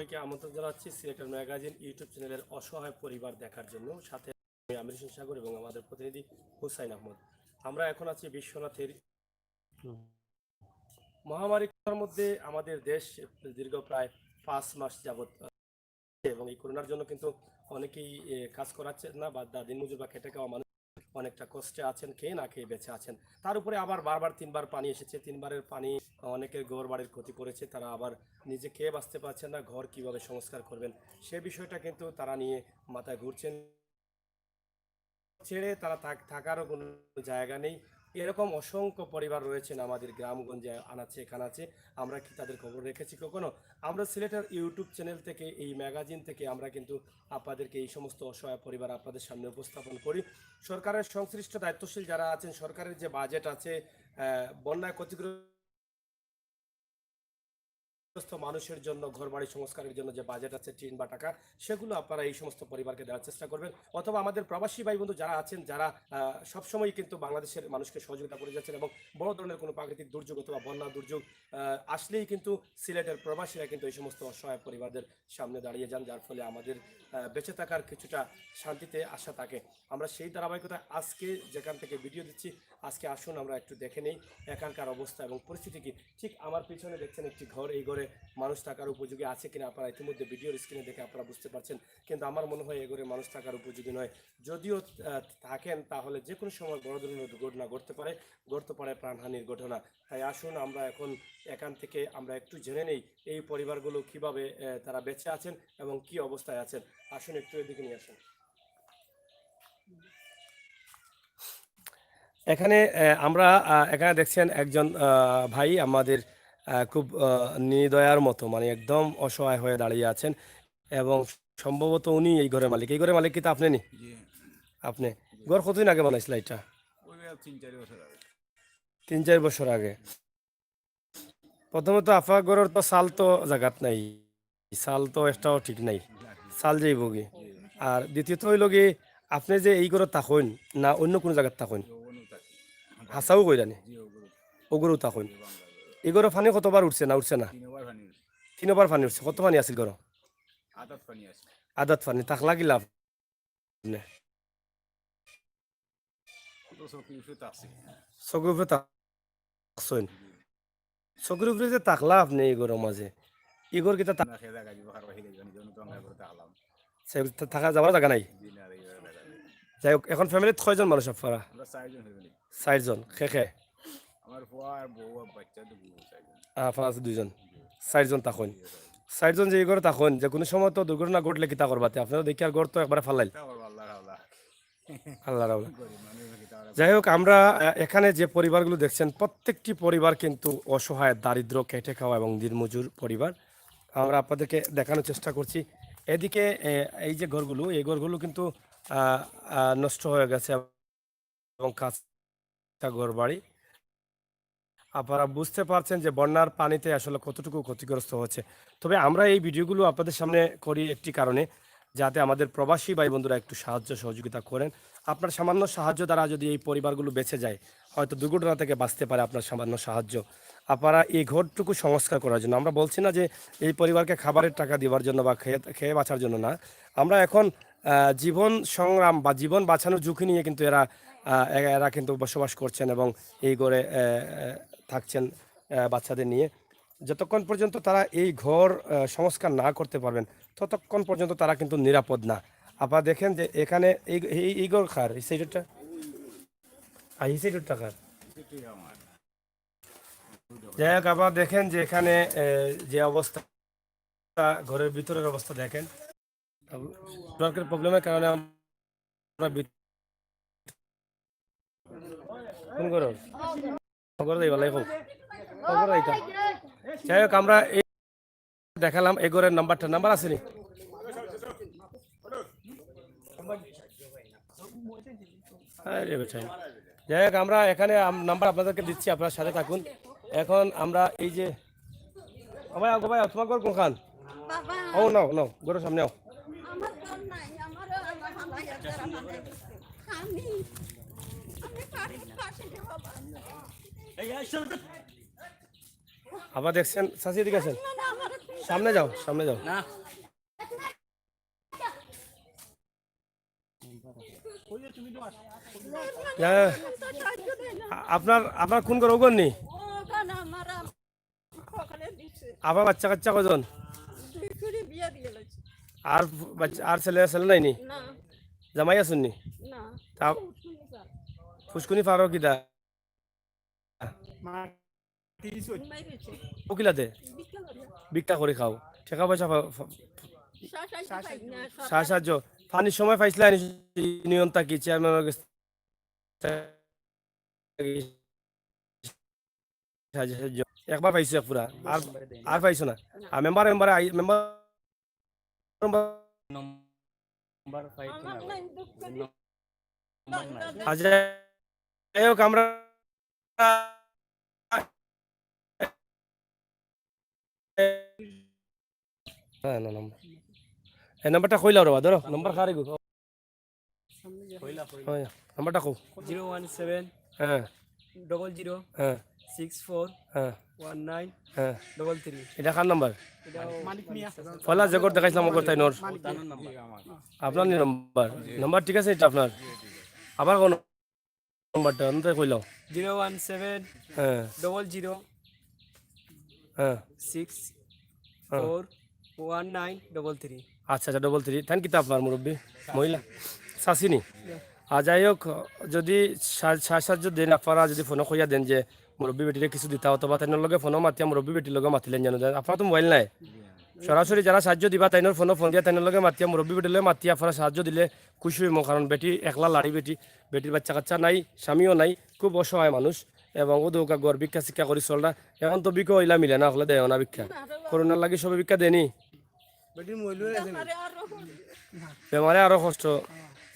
সবাইকে আমন্ত্রণ জানাচ্ছি সিলেটের ম্যাগাজিন ইউটিউব চ্যানেলের অসহায় পরিবার দেখার জন্য। সাথে আমি আমির হোসেন সাগর এবং আমাদের প্রতিনিধি হুসাইন আহমদ। আমরা এখন আছি বিশ্বনাথের মহামারীর মধ্যে আমাদের দেশ দীর্ঘ প্রায় 5 মাস যাবৎ এবং এই করোনার জন্য কিন্তু অনেকেই কাজ করাচ্ছে না বা দিনমজুর বা খেটে খাওয়া মানুষ অনেকটা কষ্টে আছেন, খেয়ে না খেয়ে বেঁচে আছেন। তার উপরে আবার বারবার 3বার পানি এসেছে, 3বারের পানি অনেকের ঘর বাড়ির ক্ষতি করেছে। তারা আবার নিজে খেয়ে বাঁচতে পারছেন না, ঘর কিভাবে সংস্কার করবেন সে বিষয়টা কিন্তু তারা নিয়ে মাথায় ঘুরছেন। ছেড়ে তারা থাকারও কোনো জায়গা নেই। এরকম অসংখ্য পরিবার রয়েছেন আমাদের গ্রামগঞ্জে, আনাচে কানাচে। আমরা কি তাদের খবর রেখেছি কখনো? আমরা সিলেটের ইউটিউব চ্যানেল থেকে, এই ম্যাগাজিন থেকে আমরা কিন্তু আপনাদেরকে এই সমস্ত অসহায় পরিবার আপনাদের সামনে উপস্থাপন করি। সরকারের সংশ্লিষ্ট দায়িত্বশীল যারা আছেন, সরকারের যে বাজেট আছে, বন্যায় ক্ষতিগ্রস্ত মানুষের জন্য ঘরবাড়ি সংস্কারের জন্য যে বাজেট আছে টিন বা টাকা, সেগুলো আপনারা এই সমস্ত পরিবারকে দেওয়ার চেষ্টা করবেন। অথবা আমাদের প্রবাসী ভাই বন্ধু যারা আছেন, যারা সবসময় কিন্তু বাংলাদেশের মানুষকে সহযোগিতা করে যাচ্ছেন এবং বড় ধরনের কোনো প্রাকৃতিক দুর্যোগ অথবা বন্যা দুর্যোগ আসলেই কিন্তু সিলেটের প্রবাসীরা কিন্তু এই সমস্ত অসহায় পরিবারদের সামনে দাঁড়িয়ে যান, যার ফলে আমাদের বেঁচে থাকার কিছুটা শান্তিতে আশা থাকে। আমরা সেই ধারাবাহিকতায় আজকে যেখান থেকে ভিডিও দিচ্ছি, আজকে আসুন আমরা একটু দেখে নেই এখানকার অবস্থা এবং পরিস্থিতি কি। ঠিক আমার পিছনে দেখছেন একটি ঘর, এই ঘরে মানুষ থাকার উপযোগী আছে কিনা আপনারা ইতিমধ্যে ভিডিওর স্ক্রিনে দেখে আপনারা বুঝতে পারছেন, কিন্তু আমার মনে হয় এই ঘরে মানুষ থাকার উপযোগী নয়। যদিও থাকেন তাহলে যে কোনো সময় বড় ধরনের দুর্ঘটনা ঘটতে পারে প্রাণহানির ঘটনা। তাই আসুন আমরা এখন এখান থেকে আমরা একটু জেনে নেই এই পরিবারগুলো কিভাবে তারা বেঁচে আছেন এবং কি অবস্থায় আছেন। আসুন একটু এদিকে নিয়ে আসুন। এখানে আমরা এখানে দেখছেন একজন ভাই আমাদের খুব নির্দয়ার মতো, মানে একদম অসহায় হয়ে দাঁড়িয়ে আছেন এবং সম্ভবত উনি এই ঘরের মালিক। এই ঘরের মালিক কিন্তু আপনি নি? জি আপনি জি ঘর কতদিন আগে বানাইছিল এটা? ওই 3-4 বছর আগে। 3-4 বছর আগে। প্রথমত আফা ঘরের তো সাল তো জায়গাত নাই, সাল তো একটাও ঠিক নাই, সাল যেই বগি। জি আর দ্বিতীয়ত হইল কি, আপনি যে এই ঘরত থাকুন না অন্য কোনো জায়গাত থাকুন? ওগুলো থাকি বাংলা। হাসাও কইরানি জি ওগুলো ওগুলো থাকুন। জি বাংলা এই ঘরে পানি কতবার উঠছে না উঠছে না? 3 ওভার পানি 3বার পানি উঠছে। কত পানি আছিল ঘর? আদাত পানি আছে। আদাত পানি থাকলা গিলা আপনি তো সব কিছু আছে। চকুর উপরে থাকছেন? জি চকুর উপরে যে থাকলা আপনি এই ঘরের মাঝে, এই ঘর কিতা না খেয়ে দেখা যাবে, খাবার খেয়ে যাবে, জন্য তো আমরা করতে হলাম। থাকা যাওয়ার জায়গা নাই? জি না এই দেখা যাবে। যাই হোক, এখন ফ্যামিলিত কয়জন মানুষ আপনারা? আমরা 4 জন ফ্যামিলি। 4জন। খে আমার ফুয়া আর বউ আর বাচ্চা তো বউ 4 জন। আপনারা আছে 2জন, জি 4জন থাকুন। জি 4জন যে এই ঘরে থাকুন, যে কোনো সময় তো দুর্ঘটনা ঘটলে কিতা করবাতে? আপনারা দেখি আর ঘর তো একবারে ফালাইল। কিতা করবো আল্লাহ আল্লাহ আল্লাহ রাবলা। গরিব মানুষ কিতা আর যাই হোক, আমরা এখানে যে পরিবারগুলো দেখছেন প্রত্যেকটি পরিবার কিন্তু অসহায়, দারিদ্র, খেটে খাওয়া এবং দিনমজুর পরিবার। আমরা আপনাদেরকে দেখানোর চেষ্টা করছি। এদিকে এই যে ঘরগুলো, এই ঘরগুলো কিন্তু নষ্ট হয়ে গেছে এবং কাঁচা ঘর বাড়ি। আপনারা বুঝতে পারছেন যে বন্যার পানিতে আসলে কতটুকু ক্ষতিগ্রস্ত হচ্ছে। তবে আমরা এই ভিডিওগুলো আপনাদের সামনে করি একটি কারণে, যাতে আমাদের প্রবাসী ভাই বন্ধুরা একটু সাহায্য সহযোগিতা করেন। আপনার সামান্য সাহায্য দ্বারা যদি এই পরিবারগুলো বেঁচে যায়, হয়তো দুর্ঘটনা থেকে বাঁচতে পারে আপনার সামান্য সাহায্য। আপনারা এই ঘরটুকু সংস্কার করার জন্য, আমরা বলছি না যে এই পরিবারকে খাবারের টাকা দেওয়ার জন্য বা খেয়ে বাঁচার জন্য না। আমরা এখন জীবন সংগ্রাম বা জীবন বাঁচানোর ঝুঁকি নিয়ে কিন্তু এরা এরা কিন্তু বসবাস করছেন এবং এই ঘরে থাকছেন বাচ্চাদের নিয়ে। যতক্ষণ পর্যন্ত তারা এই ঘর সংস্কার না করতে পারবেন, ততক্ষণ পর্যন্ত তারা কিন্তু নিরাপদ না। আপনারা দেখেন যে এখানে এই ঘর খার এই সাইডটা আর এই সাইডটা খার। কিছুই আমার যাই হোক, আপনারা দেখেন যে এখানে যে অবস্থা, ঘরের ভিতরের অবস্থা দেখেন। নেটওয়ার্কের প্রবলেমের কারণে আমরা কোন ঘর খবর দেই ভালাই হোক খবর এইটা। যাই হোক, আমরা এই দেখালাম এই ঘরের নাম্বার আছে নি? আরে বেটাই। যাই হোক, আমরা এখানে নাম্বার আপনাদেরকে দিচ্ছি, আপনার সাথে থাকুন। এখন আমরা এই যে ভাই ভাই তোমার ঘর কোনখান? ও নাও নাও ঘরের সামনে আও। আবার দেখছেন চাষি এদিকে আছেন? সামনে যাও, সামনে যাও। না হ্যাঁ, আপনার আপনার কোন করে ওগন নি? আপনার বাচ্চা কাচ্চা কজন? আর বাচ্চা আর ছেলে ছেলে নাই নি? জামাই আছেন নি? তা ফুসকুনি পারো কিদা ওকিলাতে ভিক্ষা করে খাও, টাকা পয়সা সাহায্য পানির সময় পাইছিলা ইউনিয়ন থাকি চেয়ারম্যানের কাছে সাহায্য একবার পাইছো এক পুরা, আর আর পাইছো না? আর মেম্বার মেম্বার মেম্বার নাম্বার 5 আজ যাই হোক আমরা হ্যাঁ না নাম্বার এই নাম্বারটা কইলাও রে ধরো নাম্বার খারে গো হ্যাঁ নাম্বারটা কও 017 হ্যাঁ 00 হ্যাঁ 64 হ্যাঁ 19 হ্যাঁ 33 এটা কার নাম্বার? মালিক মিয়া ফলা জগর দেখাইছিলাম ওগর তাই নোর তানোর নাম্বার আপনার নাম্বার নাম্বার ঠিক আছে এটা আপনার আবার কোন নাম্বারটা আমি তাই কইলাও 017 হ্যাঁ 00 হ্যাঁ 64 19 33 আচ্ছা আচ্ছা 33 থ্যাংক ইউ আপনার মুরব্বী মহিলা শাসিনী। আর যাই হোক যদি সাহায্য দেন আপনারা যদি ফোনও কইয়া দেন যে মুরব্বী বেটিরে কিছু দিতা অথবা তাইনোর লগে ফোনও মাতিয়া মুরব্বী বেটির লগে মাতিলেন জানো আপনার তো মোবাইল নাই সরাসরি যারা সাহায্য দিবা তাইনোর ফোনও ফোন দিয়া তাইনোর লগে মাতিয়া মুরব্বী বেটির লগে মাতিয়া আপনারা সাহায্য দিলে খুশি হইম, কারণ বেটি একলা লাড়ি বেটির বাচ্চা কাচ্চা নাই, স্বামীও নাই, খুব অসহায় মানুষ এবং ও দৌকা গড় ভিক্ষা শিক্ষা করি চলরা এখন তো বিকো হইলা মিলে না হলে দেয় না ভিক্ষা করোনার লাগে সবে ভিক্ষা দেনি বেমারে আরো কষ্ট।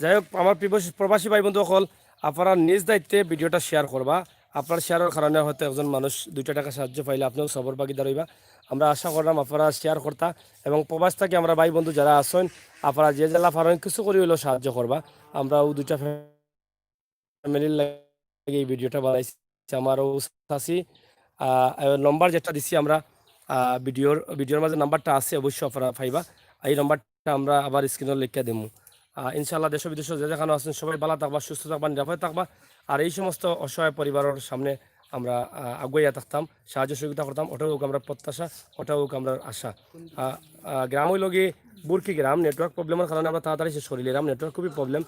যাই হোক আমার প্রবাসী ভাই বন্ধু সকল আপনারা নিজ দায়িত্বে ভিডিওটা শেয়ার করবা, আপনার শেয়ারের কারণে হয়তো একজন মানুষ 2 টাকা সাহায্য পাইলে আপনিও সবর ভাগিদার হইবা। আমরা আশা করলাম আপনারা শেয়ার করতা এবং প্রবাস থেকে আমরা ভাই বন্ধু যারা আসেন আপনারা যে জেলা পারেন কিছু করে হইলেও সাহায্য করবা। আমরা ও 2টা ফ্যামিলির লাগে এই ভিডিওটা বানাইছি। আমারও চাষি নম্বর যেটা দিছি আমরা ভিডিওর মাঝে নাম্বারটা আছে অবশ্যই আপনারা পাইবা। এই নাম্বারটা আমরা আবার স্ক্রিনে লিখে দেবো। ইনশাআল্লাহ দেশ বিদেশ যে যেখানে আছেন সবাই ভালো থাকবা, সুস্থ থাকবা, নিরাপদে থাকবা। আর এই সমস্ত অসহায় পরিবারের সামনে আমরা আগুয়াইয়া থাকতাম, সাহায্য সহযোগিতা করতাম, ওটাও হোক আমরা প্রত্যাশা, ওটাও হোক আমরা আশা। গ্রাম হইল গিয়ে বুরকি গ্রাম, নেটওয়ার্ক প্রবলেমের কারণে আমরা তাড়াতাড়ি শেষ করি নিলাম, নেটওয়ার্ক খুবই প্রবলেম।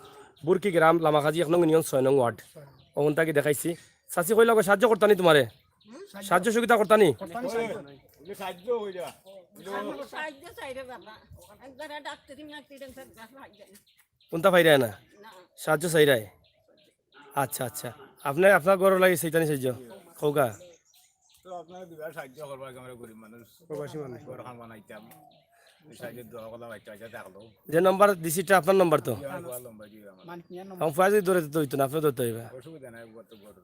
বুরকি গ্রাম লামাকাজি 1 নং ইউনিয়ন 6 নং ওয়ার্ড ওখান থেকে দেখাইছি। চাষি কইল সাহায্য করতানি, তোমারে সাহায্য সহযোগিতা করতানি সাহায্য হই যা কোনটা পাইরায় না সাহায্য চাইরায়। আচ্ছা আচ্ছা আপনার ঘর লাগে সেইটানি সাহায্য কৌকা তো আপনারা দুবার সাহায্য করবার আমরা গরিব মানুষ প্রবাসী মানুষ ঘর খান বানাইতাম সাহায্য দোয়া কলা বাচ্চা বাচ্চা থাকলো যে নম্বর দিছিটা আপনার নম্বর তো লম্বা দিয়ে আমার মালিক মিয়া আমার ফুয়া যদি ধরে তো হইতো না, আপনি ধরতে হইবা। অসুবিধা নাই গত বড়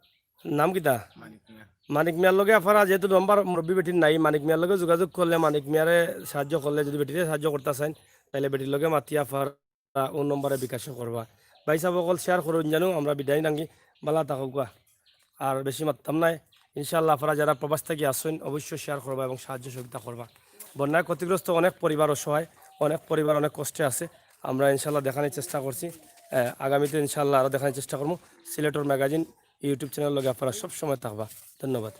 নাম কিতা? মানিক মিয়া মানিক মিয়ার লগে আপনারা যেহেতু নম্বর মুরব্বী বেটির নাই, মানিক মিয়ার লগে যোগাযোগ করলে মানিক মিয়ারে সাহায্য করলে যদি বেটিরে সাহায্য করতে চান তাহলে বেটির লগে মাতি আপনারা ও নম্বরে বিকাশ করবা। ভাই সাহেব অকল শেয়ার করুন জানো আমরা বিদায় নাঙ্গি বালা থাকুকা আর বেশি মারতাম নাই। ইনশাআল্লাহ আপনারা যারা প্রবাস থেকে আসেন অবশ্যই শেয়ার করবা এবং সাহায্য সহযোগিতা করবা। বন্যায় ক্ষতিগ্রস্ত অনেক পরিবার অসহায়, অনেক পরিবার অনেক কষ্টে আছে, আমরা ইনশাআল্লাহ দেখানোর চেষ্টা করছি। আগামীতে ইনশাআল্লাহ আরও দেখানোর চেষ্টা করবো। সিলেটর ম্যাগাজিন ইউটিউব চ্যানেল লগে আপনারা সবসময় থাকবা। ধন্যবাদ।